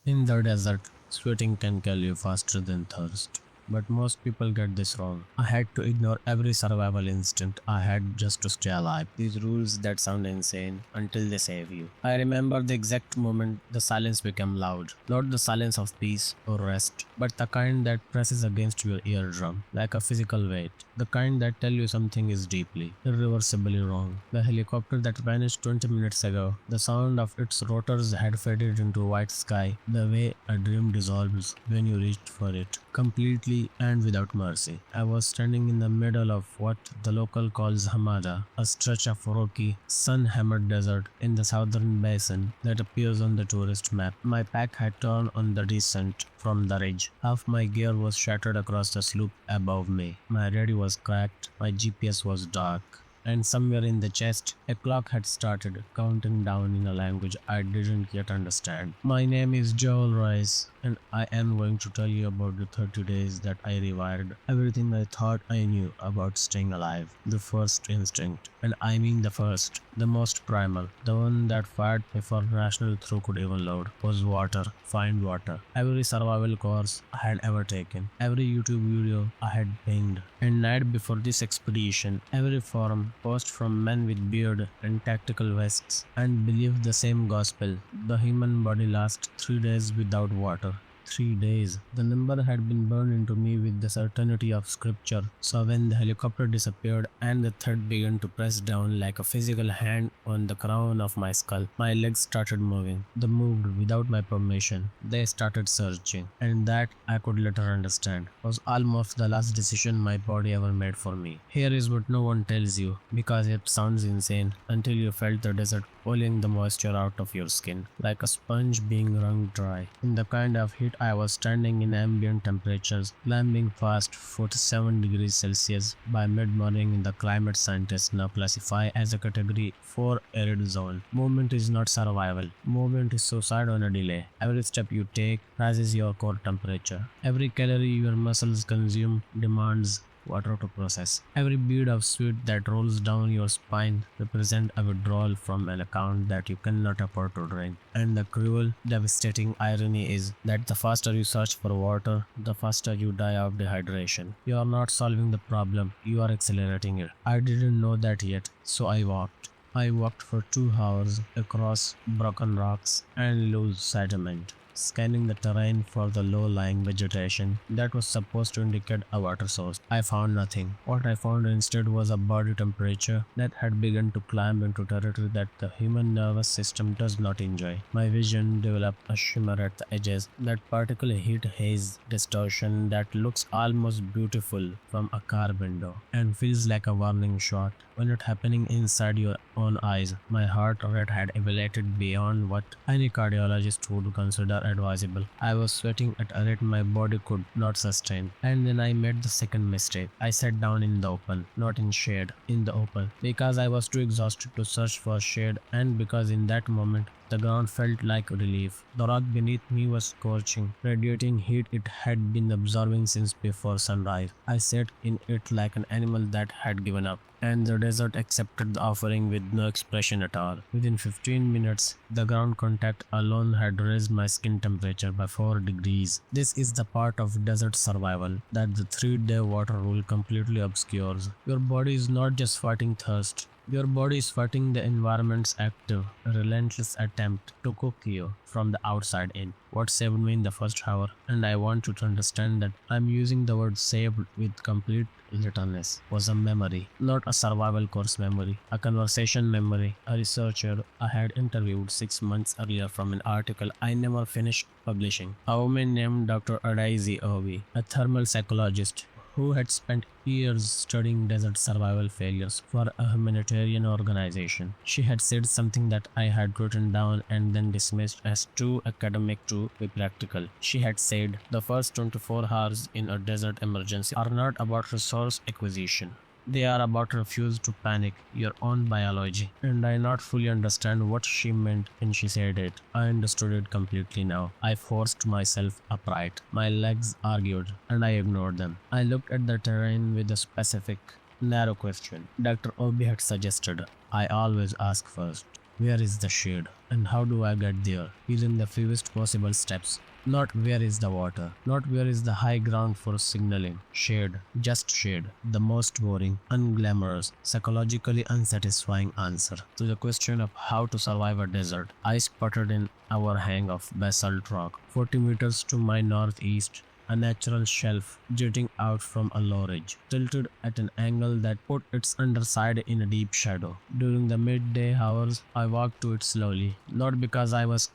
In the desert, sweating can kill you faster than thirst. But most people get this wrong. I had to ignore every survival instinct I had just to stay alive. These rules that sound insane until they save you. I remember the exact moment the silence became loud. Not the silence of peace or rest, but the kind that presses against your eardrum like a physical weight. The kind that tell you something is deeply, irreversibly wrong. The helicopter that vanished 20 minutes ago, the sound of its rotors had faded into white sky, the way a dream dissolves when you reached for it, completely and without mercy. I was standing in the middle of what the local calls Hamada, a stretch of rocky, sun-hammered desert in the southern basin that appears on the tourist map. My pack had torn on the descent from the ridge. Half my gear was shattered across the slope above me. My radio was cracked, my GPS was dark, and somewhere in the chest, a clock had started counting down in a language I didn't yet understand. My name is Joel Rice, and I am going to tell you about the 30 days that I rewired everything I thought I knew about staying alive. The first instinct, and I mean the first, the most primal, the one that fired before rational thought could even load, was water. Find water. Every survival course I had ever taken, every YouTube video I had pinged, and night before this expedition, every forum post from men with beard and tactical vests, and believed the same gospel. The human body lasts 3 days without water. 3 days. The number had been burned into me with the certainty of scripture. So when the helicopter disappeared and the thread began to press down like a physical hand on the crown of my skull, my legs started moving. They moved without my permission. They started searching. And that, I could later understand, was almost the last decision my body ever made for me. Here is what no one tells you, because it sounds insane, until you felt the desert pulling the moisture out of your skin, like a sponge being wrung dry. In the kind of heat I was standing in ambient temperatures, climbing past 47 degrees Celsius by mid-morning in the climate scientists now classify as a category 4 arid zone. Movement is not survival. Movement is suicide on a delay. Every step you take rises your core temperature. Every calorie your muscles consume demands water to process. Every bead of sweat that rolls down your spine represents a withdrawal from an account that you cannot afford to drink. And the cruel, devastating irony is that the faster you search for water, the faster you die of dehydration. You are not solving the problem, you are accelerating it. I didn't know that yet, so I walked. I walked for 2 hours across broken rocks and loose sediment, scanning the terrain for the low-lying vegetation that was supposed to indicate a water source. I found nothing. What I found instead was a body temperature that had begun to climb into territory that the human nervous system does not enjoy. My vision developed a shimmer at the edges, that particular heat haze distortion that looks almost beautiful from a car window and feels like a warning shot when it's happening inside your own eyes. My heart rate had elevated beyond what any cardiologist would consider advisable. I was sweating at a rate my body could not sustain. And then I made the second mistake. I sat down in the open, not in shade, in the open, because I was too exhausted to search for shade, and because in that moment the ground felt like relief. The rock beneath me was scorching, radiating heat it had been absorbing since before sunrise. I sat in it like an animal that had given up, and the desert accepted the offering with no expression at all. Within 15 minutes, the ground contact alone had raised my skin temperature by 4 degrees. This is the part of desert survival that the 3-day water rule completely obscures. Your body is not just fighting thirst. Your body is fighting the environment's active, relentless attempt to cook you from the outside in. What saved me in the first hour, and I want you to understand that I'm using the word saved with complete littleness, was a memory, not a survival course memory, a conversation memory. A researcher I had interviewed 6 months earlier from an article I never finished publishing, a woman named Dr. Adaizi Obi, a thermal psychologist who had spent years studying desert survival failures for a humanitarian organization. She had said something that I had written down and then dismissed as too academic to be practical. She had said, the first 24 hours in a desert emergency are not about resource acquisition. They are about refuse to panic, your own biology. And I not fully understand what she meant when she said it. I understood it completely now. I forced myself upright. My legs argued, and I ignored them. I looked at the terrain with a specific, narrow question. Dr. Obi had suggested, I always ask first. Where is the shade? And how do I get there? Using the fewest possible steps. Not where is the water, not where is the high ground for signaling. Shade, just shade. The most boring, unglamorous, psychologically unsatisfying answer to the question of how to survive a desert. I spotted an overhang of basalt rock 40 meters to my northeast, a natural shelf jutting out from a low ridge, tilted at an angle that put its underside in a deep shadow. During the midday hours, I walked to it slowly, not because I was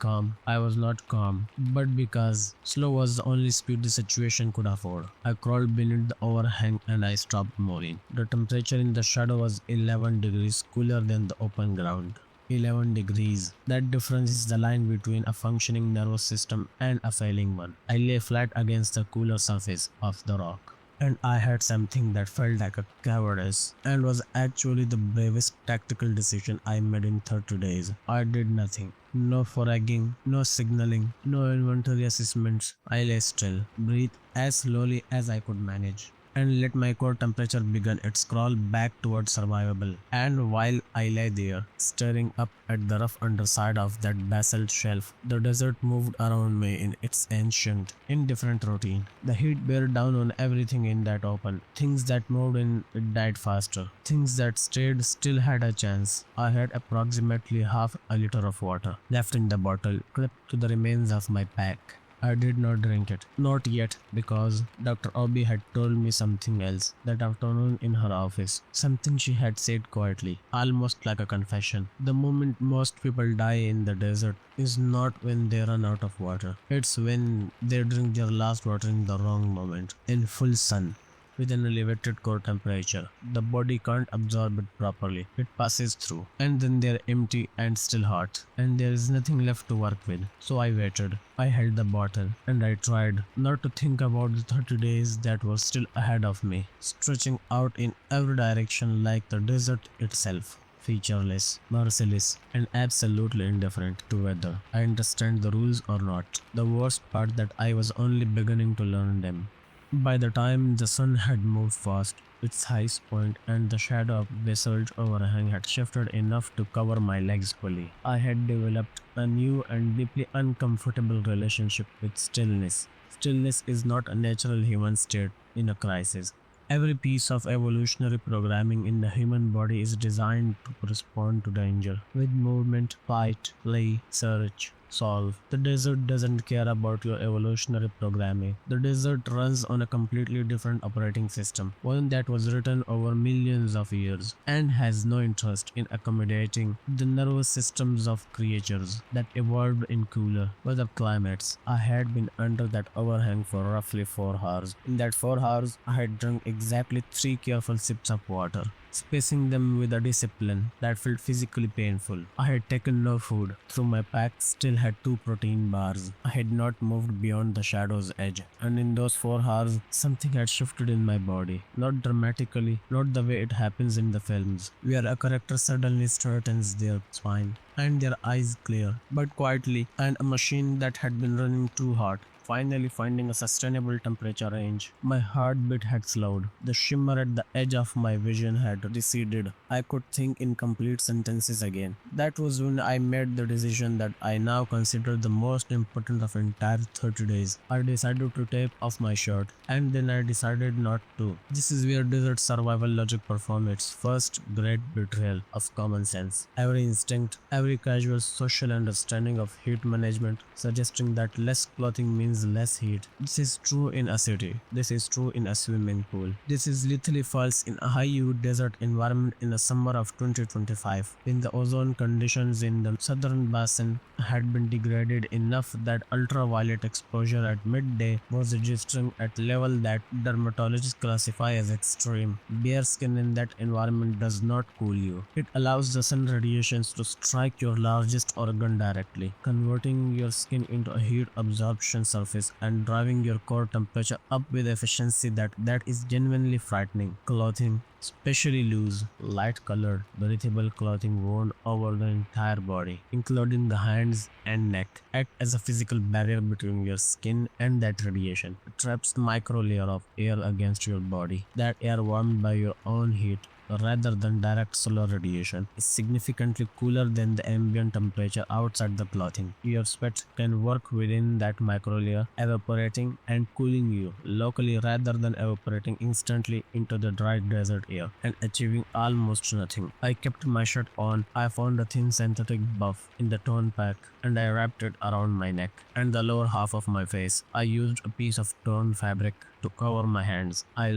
not calm, but because slow was the only speed the situation could afford. I crawled beneath the overhang and I stopped moving. The temperature in the shadow was 11 degrees cooler than the open ground. 11 degrees. That difference is the line between a functioning nervous system and a failing one. I lay flat against the cooler surface of the rock, and I had something that felt like a cowardice and was actually the bravest tactical decision I made in 30 days. I did nothing. No foraging, no signaling, no inventory assessments. I lay still, breathed as slowly as I could manage, and let my core temperature begin its crawl back towards survivable. And while I lay there, staring up at the rough underside of that basalt shelf, the desert moved around me in its ancient, indifferent routine. The heat bear down on everything in that open. Things that moved in it died faster. Things that stayed still had a chance. I had approximately half a liter of water left in the bottle, clipped to the remains of my pack. I did not drink it, not yet, because Dr. Obi had told me something else that afternoon in her office. Something she had said quietly, almost like a confession. The moment most people die in the desert is not when they run out of water. It's when they drink their last water in the wrong moment, in full sun, with an elevated core temperature. The body can't absorb it properly. It passes through, and then they're empty and still hot, and there is nothing left to work with. So I waited. I held the bottle, and I tried not to think about the 30 days that were still ahead of me, stretching out in every direction like the desert itself. Featureless, merciless, and absolutely indifferent to whether I understand the rules or not. The worst part that I was only beginning to learn them. By the time the sun had moved past its highest point and the shadow of basalt overhang had shifted enough to cover my legs fully, I had developed a new and deeply uncomfortable relationship with stillness. Stillness is not a natural human state in a crisis. Every piece of evolutionary programming in the human body is designed to respond to danger with movement, fight, flee, search, solve. The desert doesn't care about your evolutionary programming. The desert runs on a completely different operating system, one that was written over millions of years, and has no interest in accommodating the nervous systems of creatures that evolved in cooler, weather climates. I had been under that overhang for roughly 4 hours. In that 4 hours, I had drunk exactly 3 careful sips of water, spacing them with a discipline that felt physically painful. I had taken no food. Through my pack still had 2 protein bars. I had not moved beyond the shadow's edge, and in those 4 hours, something had shifted in my body. Not dramatically, not the way it happens in the films, where a character suddenly straightens their spine and their eyes clear, but quietly, and a machine that had been running too hot finally finding a sustainable temperature range. My heartbeat had slowed. The shimmer at the edge of my vision had receded. I could think in complete sentences again. That was when I made the decision that I now consider the most important of entire 30 days. I decided to take off my shirt, and then I decided not to. This is where desert survival logic performs its first great betrayal of common sense. Every instinct, every casual social understanding of heat management, suggesting that less clothing means less heat. This is true in a city. This is true in a swimming pool. This is literally false in a high-humid desert environment in the summer of 2025, when the ozone conditions in the southern basin had been degraded enough that ultraviolet exposure at midday was registering at level that dermatologists classify as extreme. Bare skin in that environment does not cool you. It allows the sun radiations to strike your largest organ directly, converting your skin into a heat absorption surface and driving your core temperature up with efficiency that is genuinely frightening. Clothing, especially loose, light-colored, breathable clothing worn over the entire body, including the hands and neck, act as a physical barrier between your skin and that radiation. It traps the micro layer of air against your body. That air warmed by your own heat rather than direct solar radiation, is significantly cooler than the ambient temperature outside the clothing. Your sweat can work within that microlayer, evaporating and cooling you locally rather than evaporating instantly into the dry desert air and achieving almost nothing. I kept my shirt on. I found a thin synthetic buff in the torn pack and I wrapped it around my neck and the lower half of my face. I used a piece of torn fabric to cover my hands. I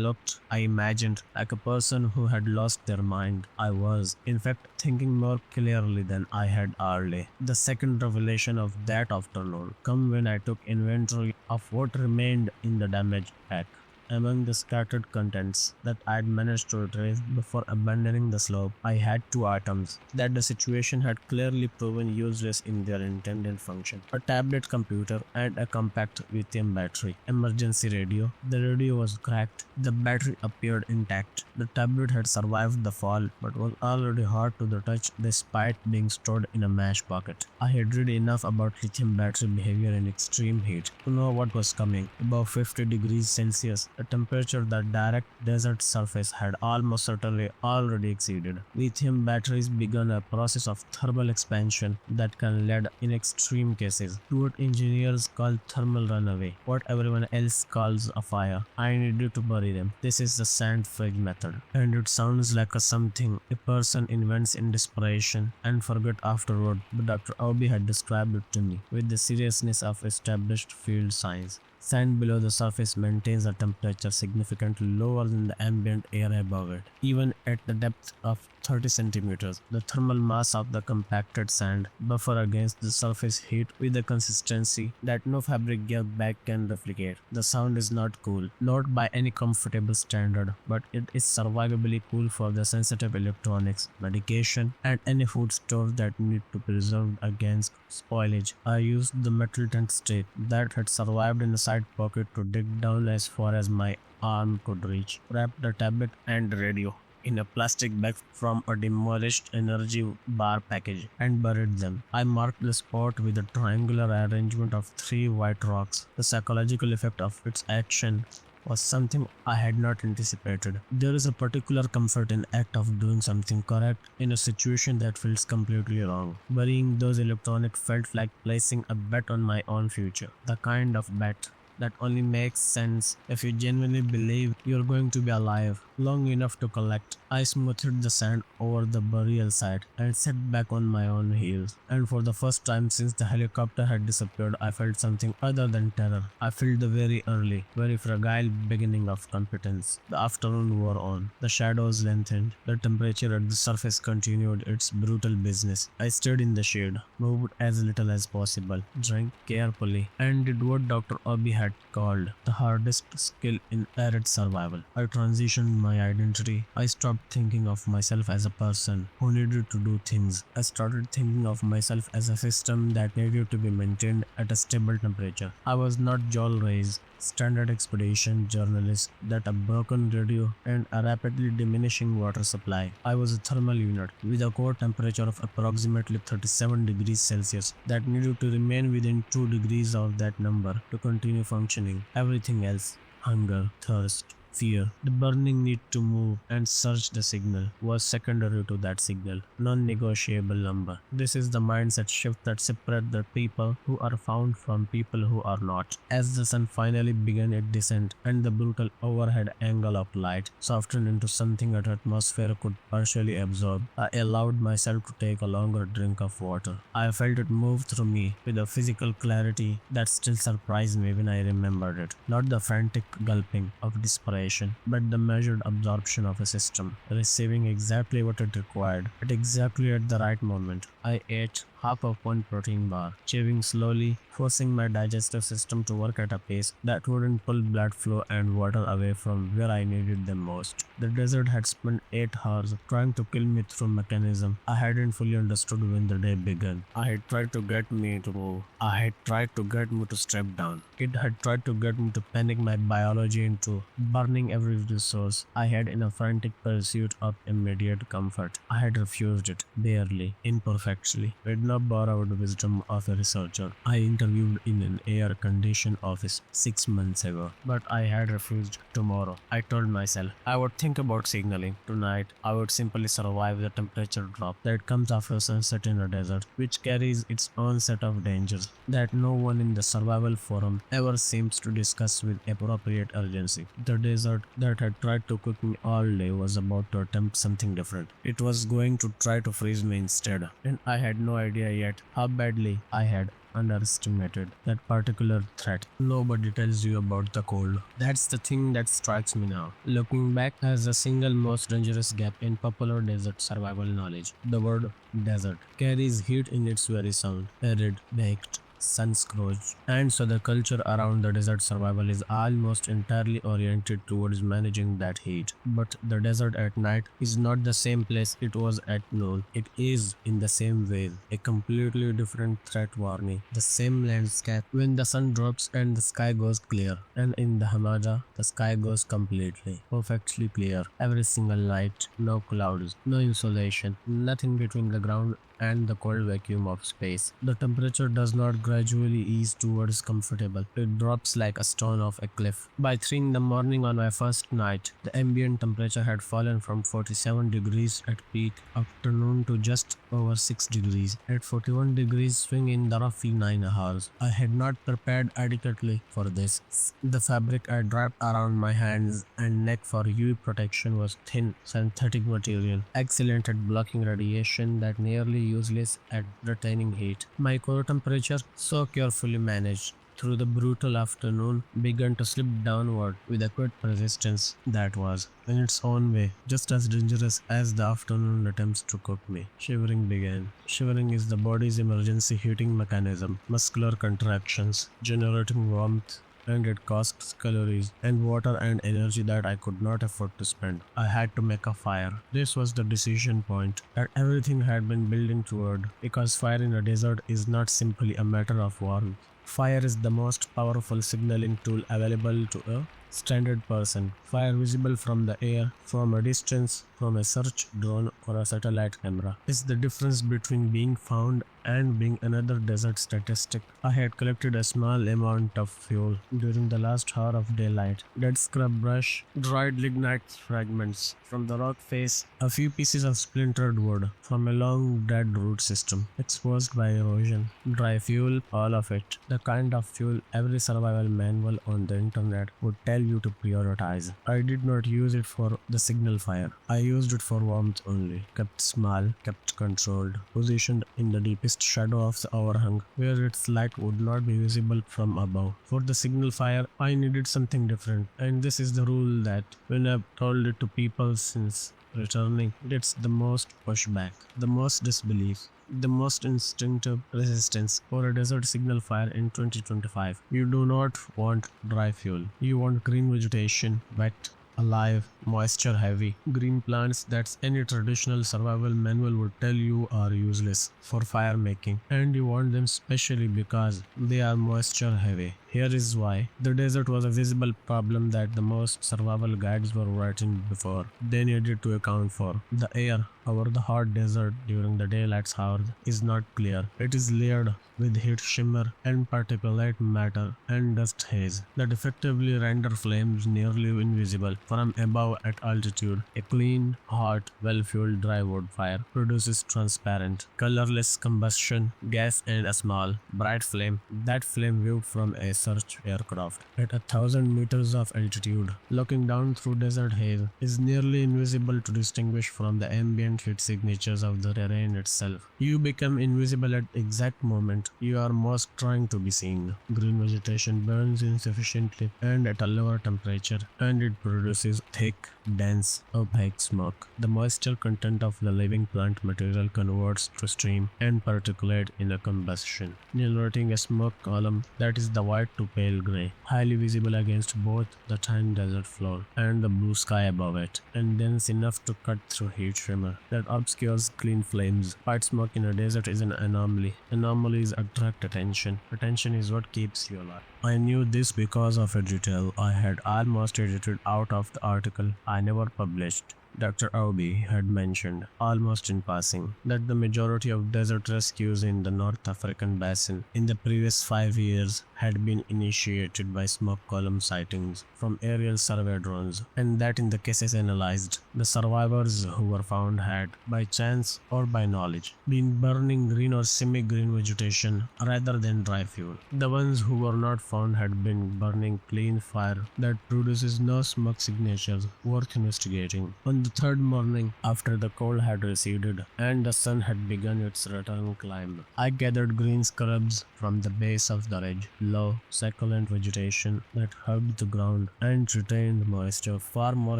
imagined like a person who had lost their mind. I was, in fact, thinking more clearly than I had early. The second revelation of that afternoon came when I took inventory of what remained in the damaged pack. Among the scattered contents that I'd managed to retrieve before abandoning the slope, I had two items that the situation had clearly proven useless in their intended function: a tablet computer and a compact lithium battery. Emergency radio. The radio was cracked. The battery appeared intact. The tablet had survived the fall but was already hard to the touch despite being stored in a mesh pocket. I had read enough about lithium battery behavior in extreme heat to know what was coming. Above 50 degrees Celsius, a temperature that direct desert surface had almost certainly already exceeded. Lithium batteries began a process of thermal expansion that can lead, in extreme cases, to what engineers call thermal runaway, what everyone else calls a fire. I needed to bury them. This is the sand fridge method, and it sounds like a something a person invents in desperation and forget afterward, but Dr. Obi had described it to me with the seriousness of established field science. Sand below the surface maintains a temperature significantly lower than the ambient air above it. Even at the depth of 30 centimeters, the thermal mass of the compacted sand buffer against the surface heat with a consistency that no fabric gear bag can replicate. The sound is not cool, not by any comfortable standard, but it is survivably cool for the sensitive electronics, medication, and any food stores that need to be preserved against spoilage. I used the metal tent strip that had survived in a side pocket to dig down as far as my arm could reach, wrapped the tablet and radio in a plastic bag from a demolished energy bar package and buried them. I marked the spot with a triangular arrangement of 3 white rocks. The psychological effect of its action was something I had not anticipated. There is a particular comfort in the act of doing something correct in a situation that feels completely wrong. Burying those electronics felt like placing a bet on my own future. The kind of bet that only makes sense if you genuinely believe you're going to be alive long enough to collect. I smoothed the sand over the burial site and sat back on my own heels. And for the first time since the helicopter had disappeared, I felt something other than terror. I felt the very early, very fragile beginning of competence. The afternoon wore on. The shadows lengthened. The temperature at the surface continued its brutal business. I stayed in the shade, moved as little as possible, drank carefully, and did what Dr. Obi had called the hardest skill in Arid survival. I transitioned my identity. I stopped thinking of myself as a person who needed to do things. I started thinking of myself as a system that needed to be maintained at a stable temperature. I was not Joel Ray's standard expedition journalist that a broken radio and a rapidly diminishing water supply. I was a thermal unit with a core temperature of approximately 37 degrees Celsius that needed to remain within 2 degrees of that number to continue functioning. Everything else, hunger, thirst, fear, the burning need to move and search the signal, was secondary to that signal, non-negotiable number. This is the mindset shift that separates the people who are found from people who are not. As the sun finally began its descent and the brutal overhead angle of light softened into something that atmosphere could partially absorb, I allowed myself to take a longer drink of water. I felt it move through me with a physical clarity that still surprised me when I remembered it. Not the frantic gulping of desperation, but the measured absorption of a system, receiving exactly what it required, at the right moment. I ate half of one protein bar, chewing slowly, forcing my digestive system to work at a pace that wouldn't pull blood flow and water away from where I needed them most. The desert had spent 8 hours trying to kill me through mechanism I hadn't fully understood when the day began. I had tried to get me to move. I had tried to get me to step down. It had tried to get me to panic my biology into burning every resource I had in a frantic pursuit of immediate comfort. I had refused it, barely, imperfectly, with the borrowed wisdom of a researcher I interviewed in an air-conditioned office 6 months ago, but I had refused tomorrow. I told myself I would think about signaling. Tonight, I would simply survive the temperature drop that comes after sunset in a desert, which carries its own set of dangers that no one in the survival forum ever seems to discuss with appropriate urgency. The desert that had tried to cook me all day was about to attempt something different. It was going to try to freeze me instead, and I had no idea yet how badly I had underestimated that particular threat. Nobody tells you about the cold. That's the thing that strikes me now. Looking back as the single most dangerous gap in popular desert survival knowledge, the word desert carries heat in its very sound. Arid, baked, sun-scorched, and so the culture around the desert survival is almost entirely oriented towards managing that heat. But the desert at night is not the same place it was at noon. It is, in the same way, a completely different threat warning. The same landscape when the sun drops and the sky goes clear, and in the Hamada, the sky goes completely, perfectly clear every single night. No clouds, no insulation, nothing between the ground and the cold vacuum of space. The temperature does not gradually ease towards comfortable. It drops like a stone off a cliff. By 3 in the morning on my first night, the ambient temperature had fallen from 47 degrees at peak afternoon to just over 6 degrees at 41 degrees swing in the roughly 9 hours. I had not prepared adequately for this. The fabric I wrapped around my hands and neck for UV protection was thin, synthetic material, excellent at blocking radiation that nearly useless at retaining heat. My core temperature, so carefully managed through the brutal afternoon, began to slip downward with a quick persistence that was, in its own way, just as dangerous as the afternoon attempts to cook me. Shivering began. Shivering is the body's emergency heating mechanism, muscular contractions, generating warmth, and it costs calories and water and energy that I could not afford to spend. I had to make a fire. This was the decision point that everything had been building toward, because fire in a desert is not simply a matter of warmth. Fire is the most powerful signaling tool available to a standard person. Fire visible from the air, from a distance, from a search drone or a satellite camera, is the difference between being found and being another desert statistic. I had collected a small amount of fuel during the last hour of daylight. Dead scrub brush, dried lignite fragments from the rock face, a few pieces of splintered wood from a long dead root system exposed by erosion, dry fuel, all of it. The kind of fuel every survival manual on the internet would tell you to prioritize. I did not use it for the signal fire. I used it for warmth only. Kept small, kept controlled, positioned in the deepest shadow of the overhang, where its light would not be visible from above. For the signal fire, I needed something different, and this is the rule that when I've told it to people since returning, it's the most pushback, the most disbelief, the most instinctive resistance for a desert signal fire in 2025. You do not want dry fuel. You want green vegetation, wet, alive, moisture heavy, green plants that any traditional survival manual would tell you are useless for fire making, and you want them specially because they are moisture heavy. Here is why. The desert was a visible problem that the most survival guides were writing before. They needed to account for. The air over the hot desert during the daylight hours is not clear. It is layered with heat shimmer and particulate matter and dust haze that effectively render flames nearly invisible from above at altitude. A clean, hot, well-fueled dry wood fire produces transparent, colorless combustion gas and a small, bright flame. That flame viewed from a search aircraft at 1,000 meters of altitude, looking down through desert haze, is nearly invisible to distinguish from the ambient heat signatures of the terrain itself. You become invisible at the exact moment you are most trying to be seen. Green vegetation burns insufficiently and at a lower temperature, and it produces thick, dense, opaque smoke. The moisture content of the living plant material converts to steam and particulate in a combustion, generating a smoke column that is the white to pale grey, highly visible against both the thin desert floor and the blue sky above it, and dense enough to cut through heat shimmer that obscures clean flames. White smoke in a desert is an anomaly. Anomalies attract attention. Attention is what keeps you alive. I knew this because of a detail I had almost edited out of the article I never published. Dr. Aobi had mentioned, almost in passing, that the majority of desert rescues in the North African basin in the previous 5 years had been initiated by smoke column sightings from aerial survey drones, and that in the cases analyzed, the survivors who were found had, by chance or by knowledge, been burning green or semi-green vegetation rather than dry fuel. The ones who were not found had been burning clean fire that produces no smoke signatures worth investigating. On the third morning, after the cold had receded and the sun had begun its return climb, I gathered green scrubs from the base of the ridge, low, succulent vegetation that hugged the ground and retained moisture far more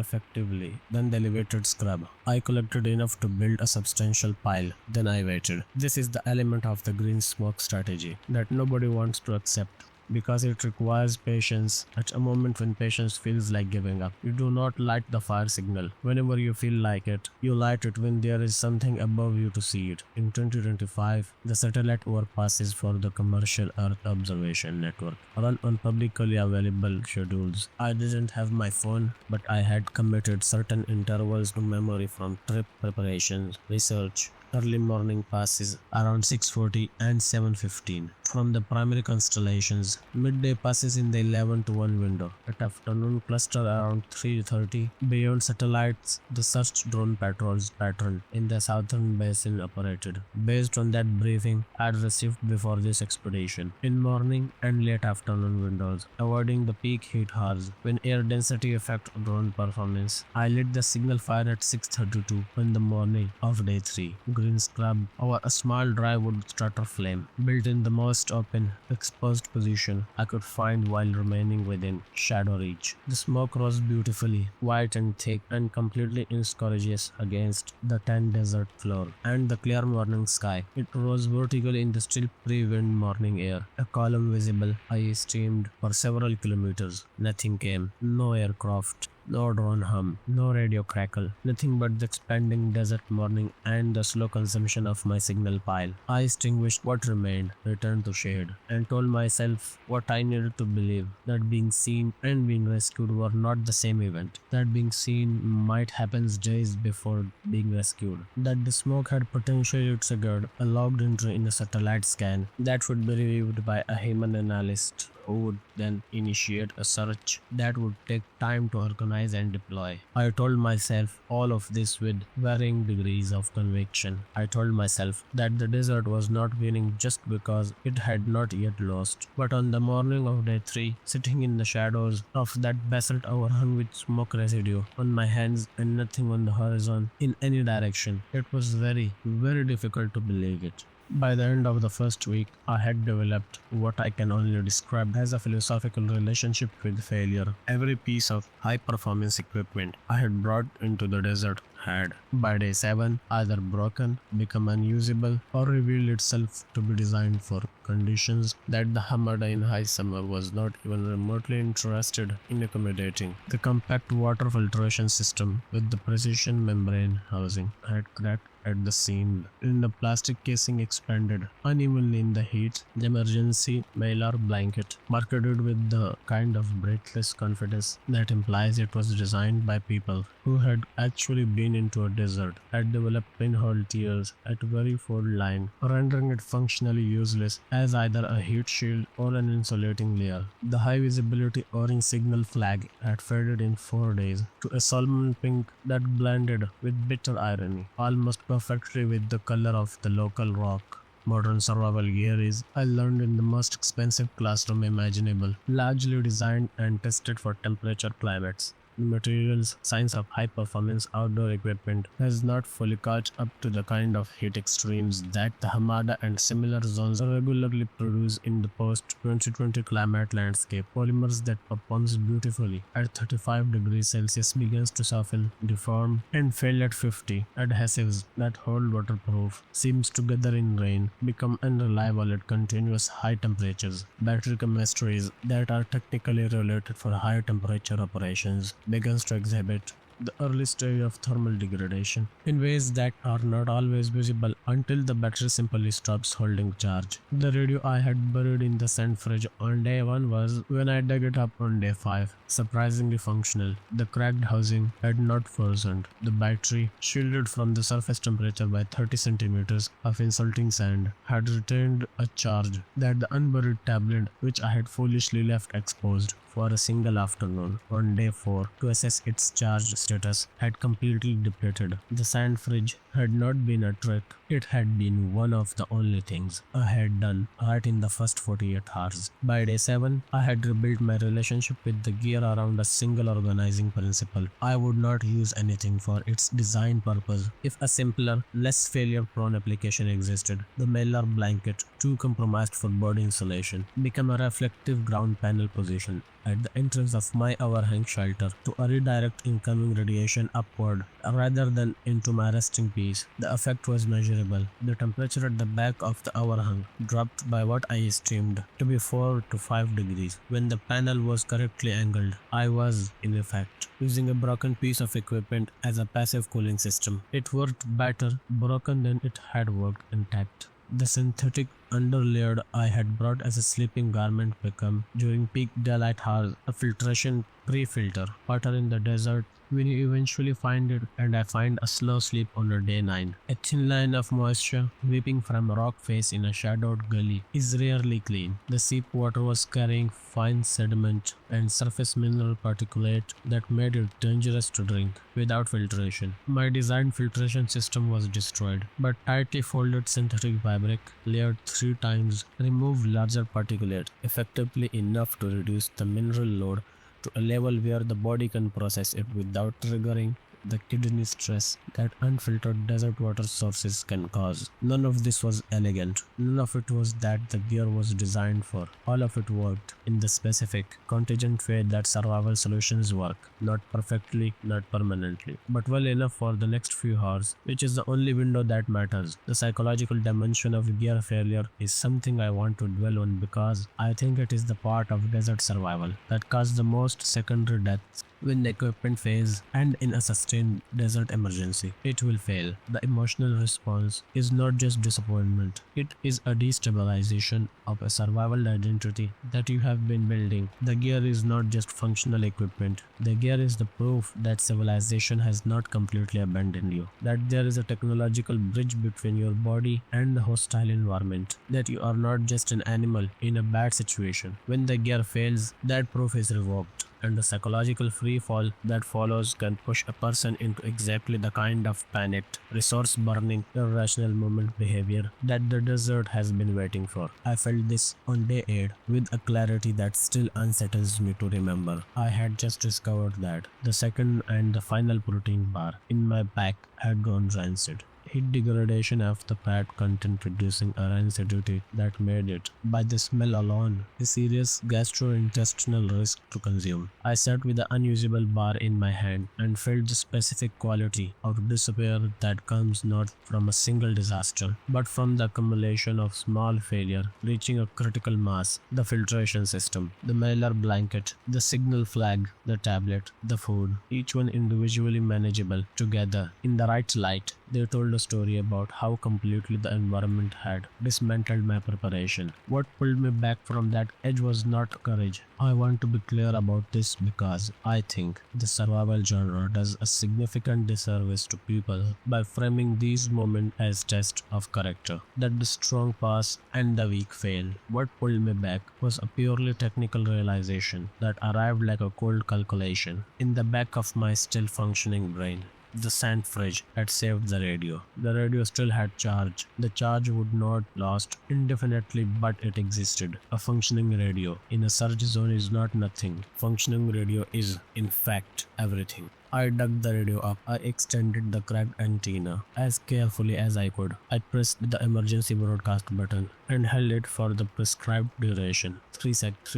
effectively than the elevated scrub. I collected enough to build a substantial pile, then I waited. This is the element of the green smoke strategy that nobody wants to accept, because it requires patience at a moment when patience feels like giving up. You do not light the fire signal whenever you feel like it. You light it when there is something above you to see it. In 2025, the satellite overpasses for the commercial Earth observation network run on publicly available schedules. I didn't have my phone, but I had committed certain intervals to memory from trip preparations, research, early morning passes around 6:40 and 7:15 from the primary constellations, midday passes in the 11 to 1 window, at afternoon cluster around 3:30. Beyond satellites, the search drone patrols pattern in the southern basin operated, based on that briefing I had received before this expedition, in morning and late afternoon windows, avoiding the peak heat hours when air density affect drone performance. I lit the signal fire at 6:32 in the morning of day 3. Green scrub over a small dry wood starter flame, built in the most open, exposed position I could find while remaining within shadow reach. The smoke rose beautifully, white and thick, and completely inconspicuous against the tan desert floor and the clear morning sky. It rose vertically in the still pre-wind morning air, a column visible. I steamed for several kilometers. Nothing came, no aircraft, no drone hum, no radio crackle, nothing but the expanding desert morning and the slow consumption of my signal pile. I extinguished what remained, returned to shade, and told myself what I needed to believe, that being seen and being rescued were not the same event, that being seen might happen days before being rescued, that the smoke had potentially triggered a logged entry in a satellite scan that would be reviewed by a human analyst who would then initiate a search that would take time to organize and deploy. I told myself all of this with varying degrees of conviction. I told myself that the desert was not winning just because it had not yet lost. But on the morning of day 3, sitting in the shadows of that basalt overhung with smoke residue on my hands and nothing on the horizon in any direction, it was very, very difficult to believe it. By the end of the first week, I had developed what I can only describe as a philosophical relationship with failure. Every piece of high-performance equipment I had brought into the desert had, by day 7, either broken, become unusable, or revealed itself to be designed for conditions that the Hamada in high summer was not even remotely interested in accommodating. The compact water filtration system with the precision membrane housing had cracked at the seam, and the plastic casing expanded unevenly in the heat. The emergency Mylar blanket, marketed with the kind of breathless confidence that implies it was designed by people who had actually been into a desert, had developed pinhole tears at very fold line, rendering it functionally useless as either a heat shield or an insulating layer. The high visibility orange signal flag had faded in 4 days to a salmon pink that blended with bitter irony, almost perfectly with the color of the local rock. Modern survival gear is, I learned, in the most expensive classroom imaginable, largely designed and tested for temperature climates. The materials science of high-performance outdoor equipment has not fully caught up to the kind of heat extremes that the Hamada and similar zones regularly produce in the post-2020 climate landscape. Polymers that performs beautifully at 35 degrees Celsius begins to soften, deform, and fail at 50. Adhesives that hold waterproof seems to gather in rain, become unreliable at continuous high temperatures. Battery chemistries that are technically related for high temperature operations begins to exhibit the early stage of thermal degradation, in ways that are not always visible until the battery simply stops holding charge. The radio I had buried in the sand fridge on day 1 was, when I dug it up on day 5, surprisingly functional. The cracked housing had not worsened. The battery, shielded from the surface temperature by 30 centimeters of insulting sand, had retained a charge that the unburied tablet, which I had foolishly left exposed for a single afternoon on day 4 to assess its charge status, had completely depleted. The sand fridge had not been a trick, it had been one of the only things I had done right in the first 48 hours. By day 7, I had rebuilt my relationship with the gear around a single organizing principle. I would not use anything for its design purpose if a simpler, less failure-prone application existed. The Mailer blanket, too compromised for body insulation, became a reflective ground panel position at the entrance of my overhang shelter to redirect incoming radiation upward rather than into my resting piece. The effect was measurable. The temperature at the back of the overhang dropped by what I esteemed to be 4 to 5 degrees. When the panel was correctly angled, I was, in effect, using a broken piece of equipment as a passive cooling system. It worked better broken than it had worked intact. The synthetic underlayer I had brought as a sleeping garment became, during peak daylight hours, a filtration pre-filter. Water in the desert, when you eventually find it, and I find a slow sleep on a day 9. A thin line of moisture weeping from a rock face in a shadowed gully is rarely clean. The seep water was carrying fine sediment and surface mineral particulate that made it dangerous to drink without filtration. My designed filtration system was destroyed, but tightly folded synthetic fabric, layered 3 times, removed larger particulate, effectively enough to reduce the mineral load to a level where the body can process it without triggering the kidney stress that unfiltered desert water sources can cause. None of this was elegant. None of it was that the gear was designed for. All of it worked in the specific, contingent way that survival solutions work. Not perfectly, not permanently, but well enough for the next few hours, which is the only window that matters. The psychological dimension of gear failure is something I want to dwell on because I think it is the part of desert survival that caused the most secondary deaths. When the equipment fails, and in a sustained desert emergency, it will fail. The emotional response is not just disappointment, it is a destabilization of a survival identity that you have been building. The gear is not just functional equipment, the gear is the proof that civilization has not completely abandoned you, that there is a technological bridge between your body and the hostile environment, that you are not just an animal in a bad situation. When the gear fails, that proof is revoked, and the psychological free fall that follows can push a person into exactly the kind of panicked, resource-burning, irrational movement behavior that the desert has been waiting for. I felt this on day 8 with a clarity that still unsettles me to remember. I had just discovered that the second and the final protein bar in my pack had gone rancid. Heat degradation of the fat content producing a rancidity that made it, by the smell alone, a serious gastrointestinal risk to consume. I sat with the unusable bar in my hand and felt the specific quality of despair that comes not from a single disaster, but from the accumulation of small failure reaching a critical mass. The filtration system, the Mailer blanket, the signal flag, the tablet, the food, each one individually manageable, together in the right light. They told a story about how completely the environment had dismantled my preparation. What pulled me back from that edge was not courage. I want to be clear about this because I think the survival genre does a significant disservice to people by framing these moments as tests of character, that the strong pass and the weak fail. What pulled me back was a purely technical realization that arrived like a cold calculation in the back of my still functioning brain. The sand fridge had saved the radio. The radio still had charge. The charge would not last indefinitely, but it existed. A functioning radio in a surge zone is not nothing. Functioning radio is, in fact, everything. I dug the radio up. I extended the cracked antenna as carefully as I could. I pressed the emergency broadcast button and held it for the prescribed duration, 3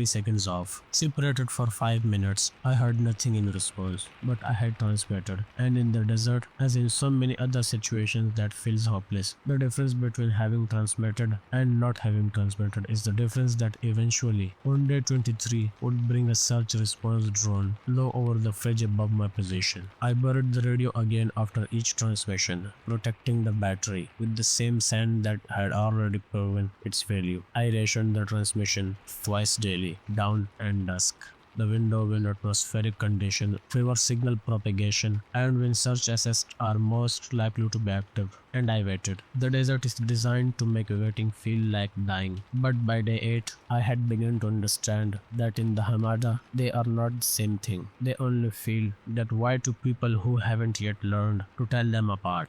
seconds off. Separated for 5 minutes. I heard nothing in response, but I had transmitted. And in the desert, as in so many other situations that feels hopeless, the difference between having transmitted and not having transmitted is the difference that eventually, on day 23, would bring a search response drone low over the fridge above my position. I buried the radio again after each transmission, protecting the battery with the same sand that had already proven its value. I rationed the transmission twice daily, dawn and dusk. The window when atmospheric condition favor signal propagation and when search assets are most likely to be active, and I waited. The desert is designed to make waiting feel like dying, but by day 8, I had begun to understand that in the Hamada, they are not the same thing. They only feel that why to people who haven't yet learned to tell them apart.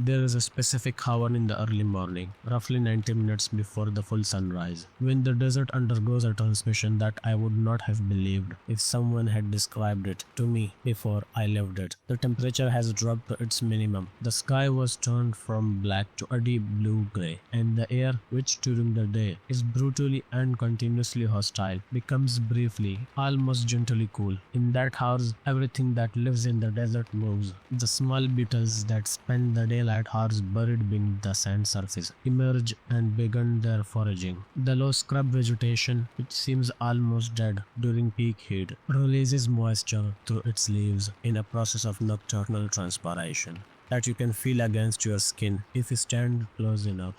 There is a specific hour in the early morning, roughly 90 minutes before the full sunrise, when the desert undergoes a transmission that I would not have believed if someone had described it to me before I lived it. The temperature has dropped to its minimum. The sky was turned from black to a deep blue-gray, and the air, which during the day is brutally and continuously hostile, becomes briefly, almost gently cool. In that hours, everything that lives in the desert moves. The small beetles that spend the daylight hours buried beneath the sand surface emerge and begin their foraging. The low scrub vegetation, which seems almost dead during peak heat, releases moisture through its leaves in a process of nocturnal transpiration that you can feel against your skin if you stand close enough.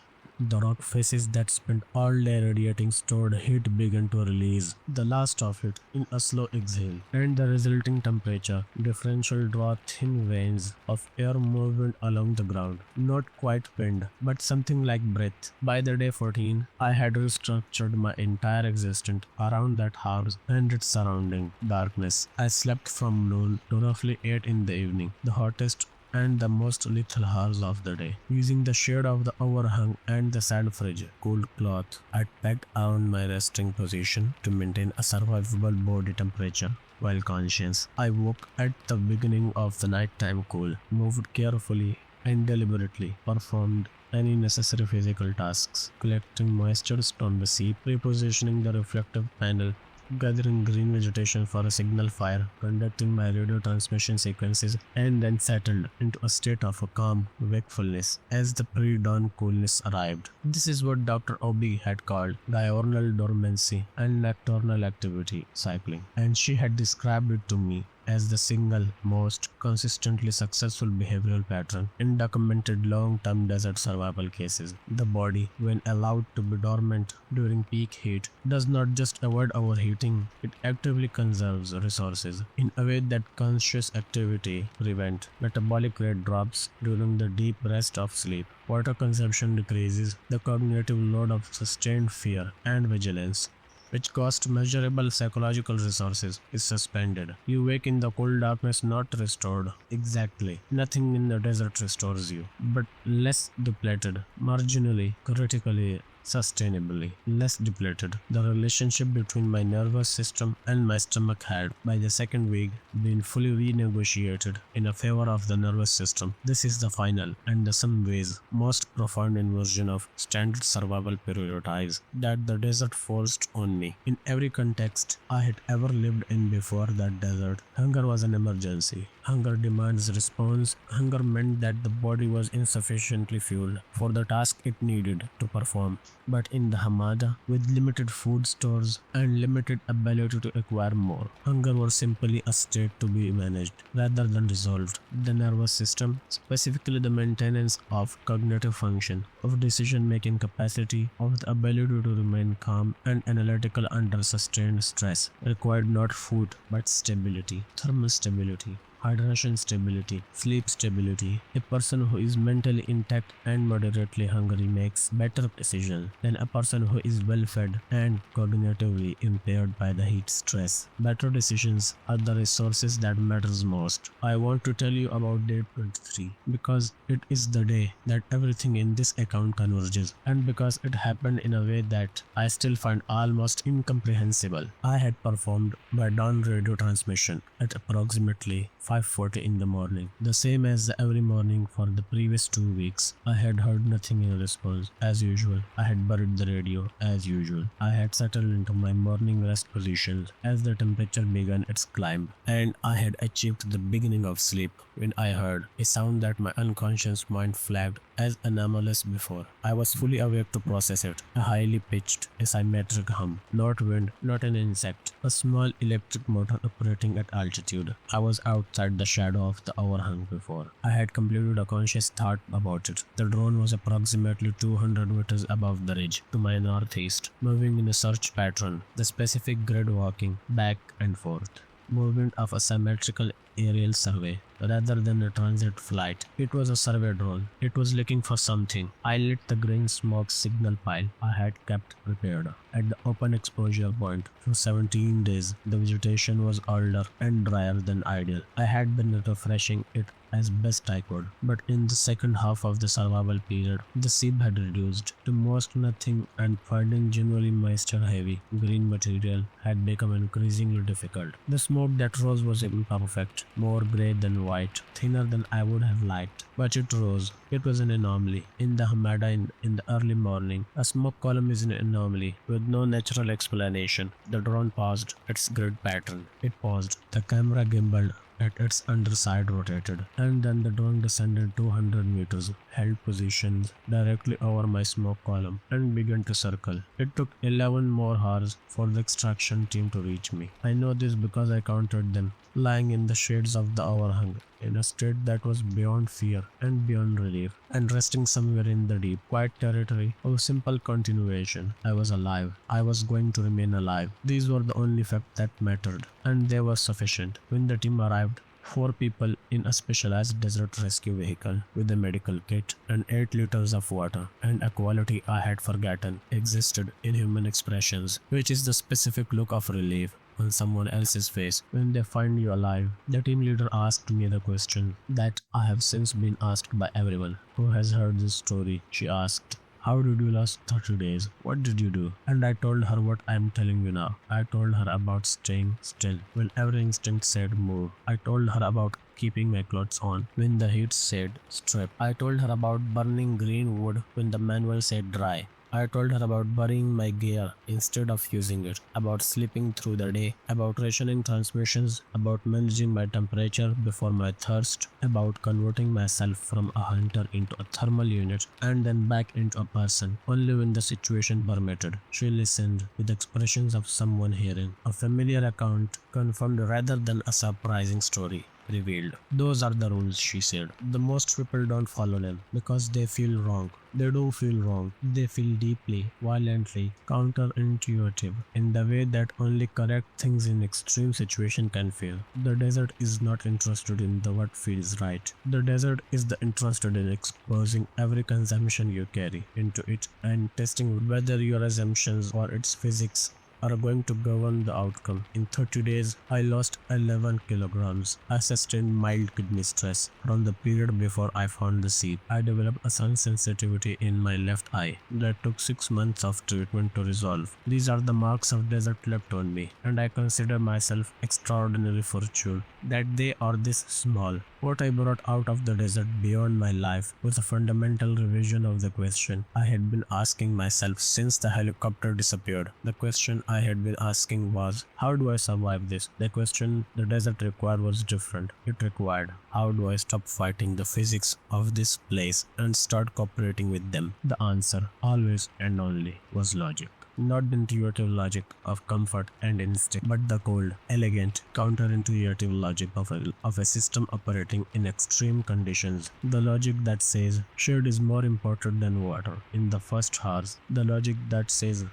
The rock faces that spent all day radiating stored heat began to release the last of it in a slow exhale, and the resulting temperature differential draw thin veins of air movement along the ground, not quite wind, but something like breath. By the day 14, I had restructured my entire existence around that house and its surrounding darkness. I slept from noon to roughly 8 in the evening, the hottest and the most lethal hours of the day. Using the shade of the overhang and the sand fridge cooled cloth I packed around my resting position to maintain a survivable body temperature while conscious. I woke at the beginning of the nighttime cool, moved carefully and deliberately, performed any necessary physical tasks, collecting moisture on the seat, repositioning the reflective panel, gathering green vegetation for a signal fire, conducting my radio transmission sequences, and then settled into a state of a calm wakefulness as the pre-dawn coolness arrived. This is what Dr. Obi had called diurnal dormancy and nocturnal activity cycling, and she had described it to me as the single most consistently successful behavioral pattern in documented long-term desert survival cases. The body, when allowed to be dormant during peak heat, does not just avoid overheating, it actively conserves resources in a way that conscious activity prevents. Metabolic rate drops during the deep rest of sleep. Water consumption decreases. The cognitive load of sustained fear and vigilance, which cost measurable psychological resources, is suspended. You wake in the cold darkness not restored. Exactly. Nothing in the desert restores you, but less depleted, marginally, critically, sustainably less depleted. The relationship between my nervous system and my stomach had, by the second week, been fully renegotiated in favor of the nervous system. This is the final, and in some ways, most profound inversion of standard survival stereotypes that the desert forced on me. In every context I had ever lived in before that desert, hunger was an emergency. Hunger demands response. Hunger meant that the body was insufficiently fueled for the task it needed to perform. But in the Hamada, with limited food stores and limited ability to acquire more, hunger was simply a state to be managed rather than resolved. The nervous system, specifically the maintenance of cognitive function, of decision-making capacity, of the ability to remain calm and analytical under sustained stress, required not food but stability, thermal stability, hydration stability, sleep stability. A person who is mentally intact and moderately hungry makes better decisions than a person who is well fed and cognitively impaired by the heat stress. Better decisions are the resources that matters most. I want to tell you about day 23 because it is the day that everything in this account converges, and because it happened in a way that I still find almost incomprehensible. I had performed my dawn radio transmission at approximately 5:40 in the morning, the same as every morning for the previous 2 weeks. I had heard nothing in response. As usual, I had buried the radio. As usual, I had settled into my morning rest position as the temperature began its climb, and I had achieved the beginning of sleep when I heard a sound that my unconscious mind flagged as anomalous before. I was fully awake to process it. A highly pitched, asymmetric hum. Not wind, not an insect. A small electric motor operating at altitude. I was outside the shadow of the overhang before I had completed a conscious thought about it. The drone was approximately 200 meters above the ridge to my northeast, moving in a search pattern, the specific grid walking back and forth. Movement of a symmetrical aerial survey rather than a transit flight. It was a survey drone. It was looking for something. I lit the green smoke signal pile I had kept prepared at the open exposure point. For 17 days, the vegetation was older and drier than ideal. I had been refreshing it as best I could, but in the second half of the survival period, the seep had reduced to most nothing, and finding genuinely moisture heavy green material had become increasingly difficult. The smoke that rose was imperfect, more grey than white, thinner than I would have liked, but it rose. It was an anomaly. In the Hamada in the early morning, a smoke column is an anomaly with no natural explanation. The drone paused its grid pattern. It paused. The camera gimbaled at its underside rotated, and then the drone descended 200 meters, held positions directly over my smoke column, and began to circle. It took 11 more hours for the extraction team to reach me. I know this because I counted them, lying in the shades of the overhang, in a state that was beyond fear and beyond relief, and resting somewhere in the deep, quiet territory of simple continuation. I was alive. I was going to remain alive. These were the only facts that mattered, and they were sufficient. When the team arrived, 4 people in a specialized desert rescue vehicle with a medical kit and 8 liters of water, and a quality I had forgotten existed in human expressions, which is the specific look of relief on someone else's face when they find you alive. The team leader asked me the question that I have since been asked by everyone who has heard this story. She asked, "How did you last 30 days? What did you do?" And I told her what I am telling you now. I told her about staying still when every instinct said move. I told her about keeping my clothes on when the heat said strip. I told her about burning green wood when the manual said dry. I told her about burying my gear instead of using it, about sleeping through the day, about rationing transmissions, about managing my temperature before my thirst, about converting myself from a hunter into a thermal unit and then back into a person only when the situation permitted. She listened with expressions of someone hearing a familiar account confirmed rather than a surprising story revealed. Those are the rules, she said. The most people don't follow them because they feel wrong. They do feel wrong. They feel deeply, violently, counterintuitive in the way that only correct things in extreme situation can feel. The desert is not interested in the what feels right. The desert is interested in exposing every consumption you carry into it and testing whether your assumptions or its physics are going to govern the outcome. In 30 days, I lost 11 kilograms. I sustained mild kidney stress from the period before I found the seed. I developed a sun sensitivity in my left eye that took 6 months of treatment to resolve. These are the marks of desert left on me, and I consider myself extraordinarily fortunate that they are this small. What I brought out of the desert beyond my life was a fundamental revision of the question I had been asking myself since the helicopter disappeared. The question I had been asking was, how do I survive this? The question the desert required was different. It required, how do I stop fighting the physics of this place and start cooperating with them? The answer, always and only, was logic. Not the intuitive logic of comfort and instinct, but the cold, elegant, counterintuitive logic of a system operating in extreme conditions. The logic that says shade is more important than water in the first hours. The logic that says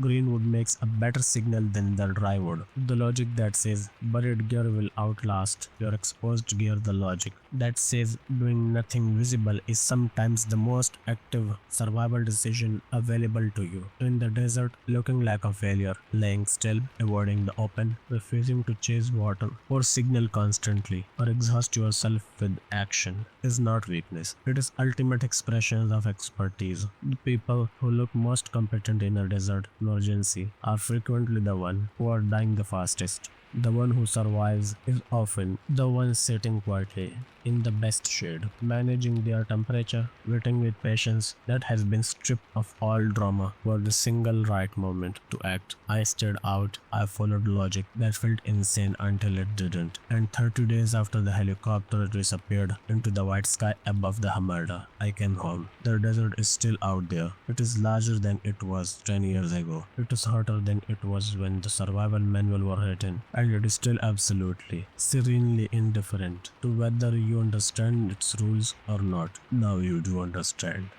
green wood makes a better signal than the dry wood. The logic that says buried gear will outlast your exposed gear. The logic that says doing nothing visible is sometimes the most active survival decision available to you. In the desert, looking like a failure, laying still, avoiding the open, refusing to chase water or signal constantly or exhaust yourself with action is not weakness. It is ultimate expression of expertise. The people who look most competent in a desert emergency are frequently the ones who are dying the fastest. The one who survives is often the one sitting quietly in the best shade, managing their temperature, waiting with patience that has been stripped of all drama for the single right moment to act. I stayed out, I followed logic that felt insane until it didn't. And 30 days after the helicopter disappeared into the white sky above the Hamada, I came home. The desert is still out there. It is larger than it was 10 years ago. It is hotter than it was when the survival manual were written. And it is still absolutely, serenely indifferent to whether you understand its rules or not. Now you do understand.